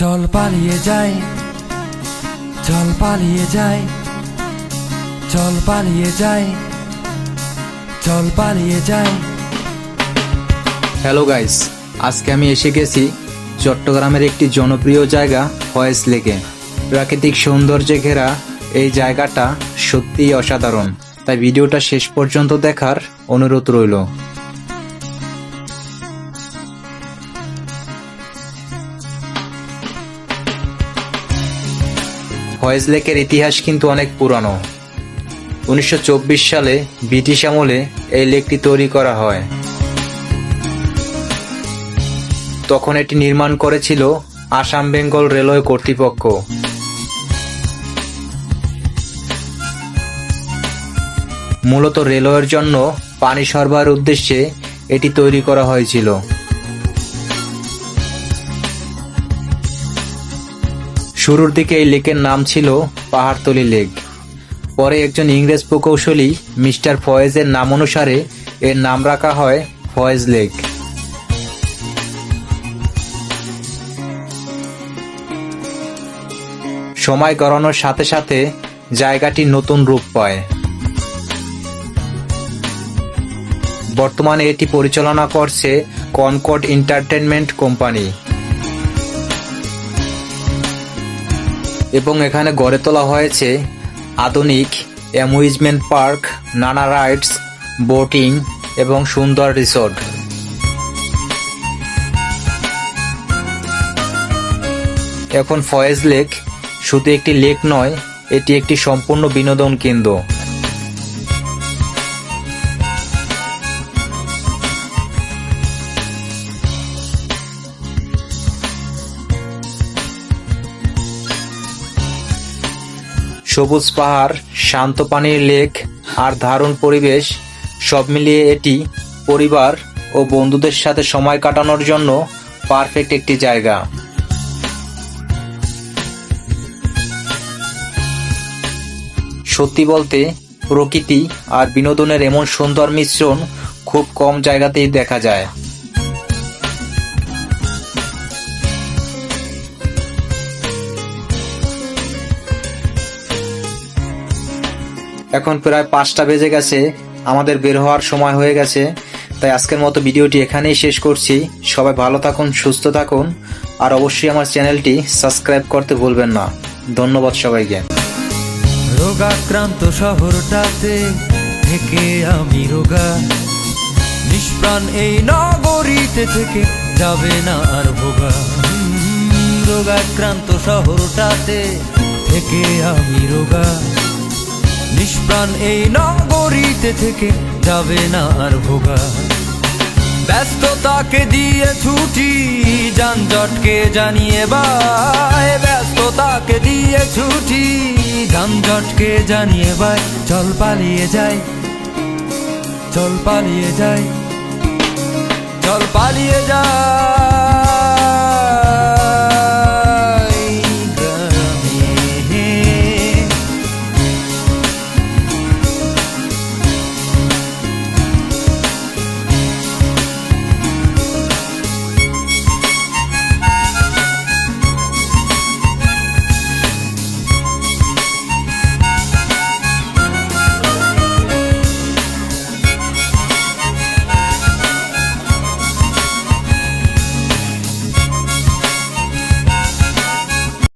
চল পালিয়ে যাই, চল পালিয়ে যাই, চল পালিয়ে যাই, চল পালিয়ে যাই। হ্যালো গাইস, আজকে আমি এসে গেছি চট্টগ্রামের একটি জনপ্রিয় জায়গা ফয়েজ লেকে। প্রাকৃতিক সৌন্দর্যে ঘেরা এই জায়গাটা সত্যিই অসাধারণ, তাই ভিডিওটা শেষ পর্যন্ত দেখার অনুরোধ রইল। ফয়েজ লেকের ইতিহাস কিন্তু অনেক পুরানো। 1924 সালে ব্রিটিশ আমলে এই লেকটি তৈরি করা হয়। তখন এটি নির্মাণ করেছিল আসাম বেঙ্গল রেলওয়ে কর্তৃপক্ষ। মূলত রেলওয়ের জন্য পানি সরবরাহের উদ্দেশ্যে এটি তৈরি করা হয়েছিল। শুরুর দিকে এই লেকের নাম ছিল পাহাড়তলি লেক। পরে একজন ইংরেজ প্রকৌশলী মিস্টার ফয়েজের নাম অনুসারে এর নাম রাখা হয় ফয়েজ লেক। সময় গড়ানোর সাথে সাথে জায়গাটি নতুন রূপ পায়। বর্তমানে এটি পরিচালনা করছে কনকর্ড এন্টারটেইনমেন্ট কোম্পানি এবং এখানে গড়ে তোলা হয়েছে আধুনিক অ্যামিউজমেন্ট পার্ক, নানা রাইডস, বোটিং এবং সুন্দর রিসোর্ট। এখন ফয়েজ লেক শুধু একটি লেক নয়, এটি একটি সম্পূর্ণ বিনোদন কেন্দ্র। সবুজ পাহাড়, শান্ত পানির লেক আর দারুণ পরিবেশ সব মিলিয়ে এটি পরিবার ও বন্ধুদের সাথে সময় কাটানোর জন্য পারফেক্ট একটি জায়গা। সত্যি বলতে প্রকৃতি আর বিনোদনের এমন সুন্দর মিশ্রণ খুব কম জায়গাতেই দেখা যায়। এখন প্রায় 5টা বেজে গেছে, আমাদের বের হওয়ার সময় হয়ে গেছে। তাই আজকের মতো ভিডিওটি এখানেই শেষ করছি। সবাই ভালো থাকুন, সুস্থ থাকুন, আর অবশ্যই আমার চ্যানেলটি সাবস্ক্রাইব করতে ভুলবেন না। ধন্যবাদ সবাইকে। রোগাক্রান্ত শহরটাতে থেকে আমি রোগা, নিষ্প্রাণ এই নগরীতে থেকে যাবে না আর ভোগা। রোগাক্রান্ত শহরটাতে থেকে আমি রোগা, নিষ্প্রাণ এই নগরীতে থেকে যাবে না আর ভোগা। ব্যস্ততাকে দিয়ে ছুটি, যানজটকে জানিয়ে বাই, ব্যস্ততাকে দিয়ে ছুটি, যানজটকে জানিয়ে বাই। চল পালিয়ে যাই, চল পালিয়ে যাই, চল পালিয়ে যাই।